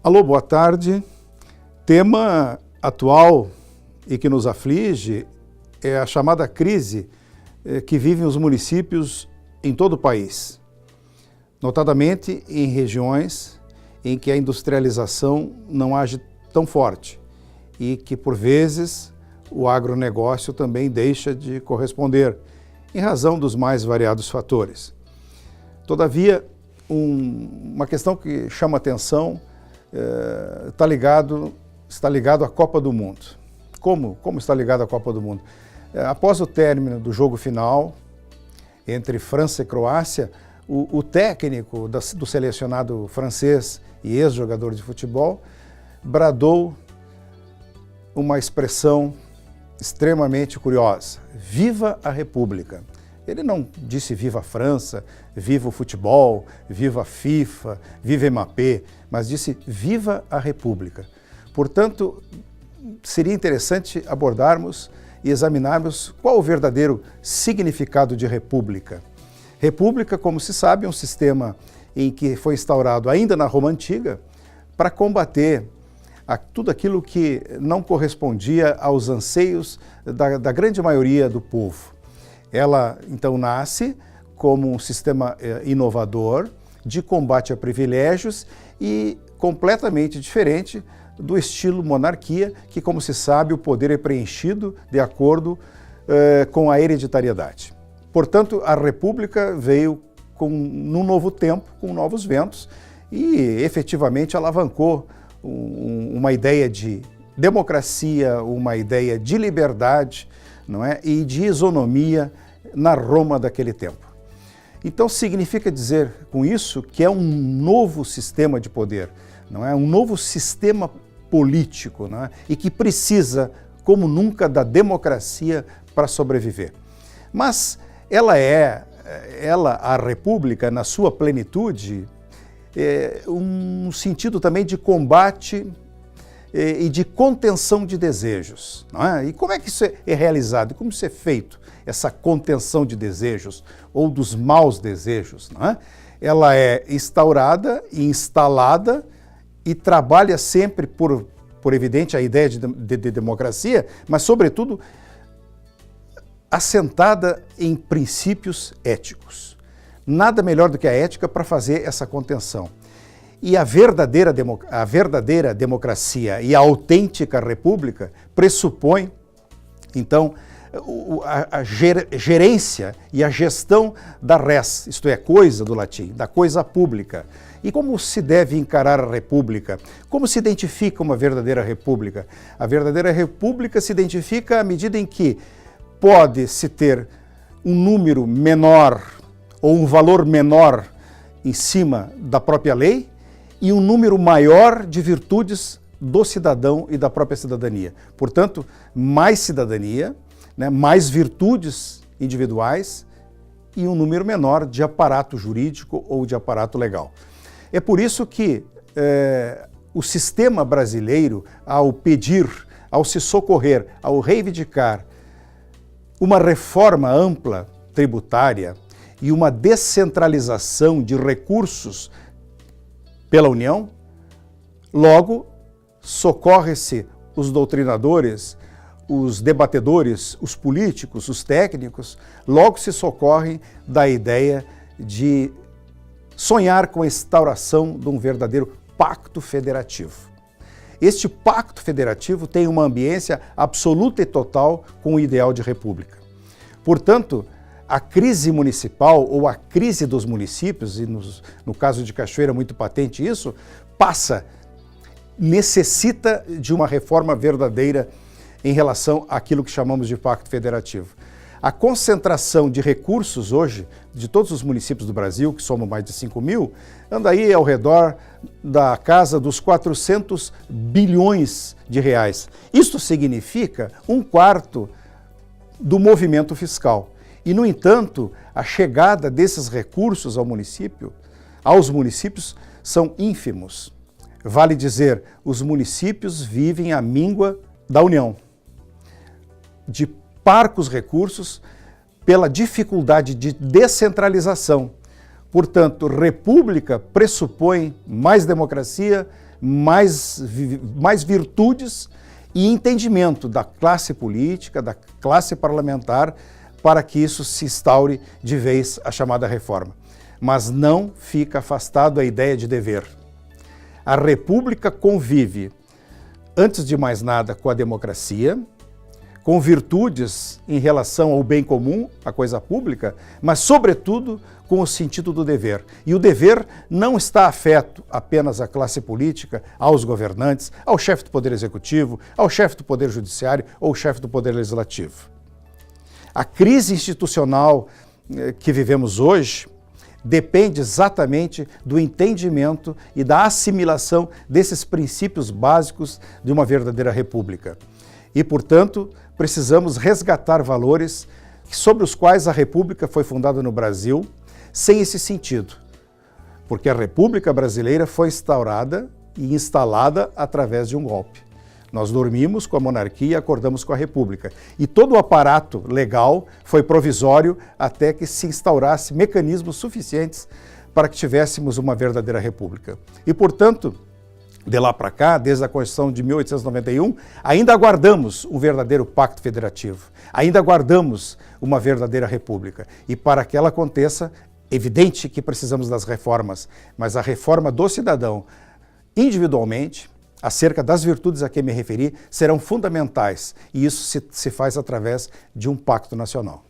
Alô, boa tarde. Tema atual e que nos aflige é a chamada crise que vivem os municípios em todo o país, notadamente em regiões em que a industrialização não age tão forte e que, por vezes, o agronegócio também deixa de corresponder, em razão dos mais variados fatores. Todavia, uma questão que chama atenção está ligado à Copa do Mundo. Como está ligado à Copa do Mundo? Após o término do jogo final entre França e Croácia, o técnico do selecionado francês e ex-jogador de futebol bradou uma expressão extremamente curiosa: Viva a República! Ele não disse viva a França, viva o futebol, viva a FIFA, viva Mbappé, mas disse viva a República. Portanto, seria interessante abordarmos e examinarmos qual o verdadeiro significado de república. República, como se sabe, é um sistema em que foi instaurado ainda na Roma Antiga para combater tudo aquilo que não correspondia aos anseios da grande maioria do povo. Ela, então, nasce como um sistema inovador de combate a privilégios e completamente diferente do estilo monarquia, que, como se sabe, o poder é preenchido de acordo com a hereditariedade. Portanto, a República veio num novo tempo, com novos ventos, e efetivamente alavancou uma ideia de democracia, uma ideia de liberdade, não é? E de isonomia na Roma daquele tempo. Então significa dizer com isso que é um novo sistema de poder, não é? Um novo sistema político, não é? E que precisa, como nunca, da democracia para sobreviver. Mas a República, na sua plenitude, um sentido também de combate e de contenção de desejos. Não é? E como é que isso é realizado? Como isso é feito, essa contenção de desejos ou dos maus desejos? Não é? Ela é instaurada e instalada e trabalha sempre por evidente, a ideia de democracia, mas, sobretudo, assentada em princípios éticos. Nada melhor do que a ética para fazer essa contenção. E a verdadeira democracia e a autêntica república pressupõe, então, a gerência e a gestão da res, isto é, coisa do latim, da coisa pública. E como se deve encarar a república? Como se identifica uma verdadeira república? A verdadeira república se identifica à medida em que pode-se ter um número menor ou um valor menor em cima da própria lei e um número maior de virtudes do cidadão e da própria cidadania. Portanto, mais cidadania, né, mais virtudes individuais e um número menor de aparato jurídico ou de aparato legal. É por isso que o sistema brasileiro, ao pedir, ao se socorrer, ao reivindicar uma reforma ampla tributária e uma descentralização de recursos pela União, logo socorre-se os doutrinadores, os debatedores, os políticos, os técnicos, logo se socorrem da ideia de sonhar com a instauração de um verdadeiro pacto federativo. Este pacto federativo tem uma ambiência absoluta e total com o ideal de república. Portanto, a crise municipal ou a crise dos municípios, e no caso de Cachoeira é muito patente isso, necessita de uma reforma verdadeira em relação àquilo que chamamos de pacto federativo. A concentração de recursos hoje, de todos os municípios do Brasil, que somam mais de 5 mil, anda aí ao redor da casa dos 400 bilhões de reais. Isto significa 1/4 do movimento fiscal. E, no entanto, a chegada desses recursos aos municípios, são ínfimos. Vale dizer, os municípios vivem à míngua da União, de parcos recursos pela dificuldade de descentralização. Portanto, república pressupõe mais democracia, mais virtudes e entendimento da classe política, da classe parlamentar, para que isso se instaure de vez a chamada reforma. Mas não fica afastado a ideia de dever. A República convive, antes de mais nada, com a democracia, com virtudes em relação ao bem comum, a coisa pública, mas, sobretudo, com o sentido do dever. E o dever não está afeto apenas à classe política, aos governantes, ao chefe do Poder Executivo, ao chefe do Poder Judiciário ou chefe do Poder Legislativo. A crise institucional que vivemos hoje depende exatamente do entendimento e da assimilação desses princípios básicos de uma verdadeira república. E, portanto, precisamos resgatar valores sobre os quais a República foi fundada no Brasil, sem esse sentido, porque a República Brasileira foi instaurada e instalada através de um golpe. Nós dormimos com a monarquia e acordamos com a República. E todo o aparato legal foi provisório até que se instaurasse mecanismos suficientes para que tivéssemos uma verdadeira república. E, portanto, de lá para cá, desde a Constituição de 1891, ainda aguardamos um verdadeiro pacto federativo, ainda aguardamos uma verdadeira república. E para que ela aconteça, evidente que precisamos das reformas, mas a reforma do cidadão, individualmente, acerca das virtudes a que me referi, serão fundamentais, e isso se faz através de um pacto nacional.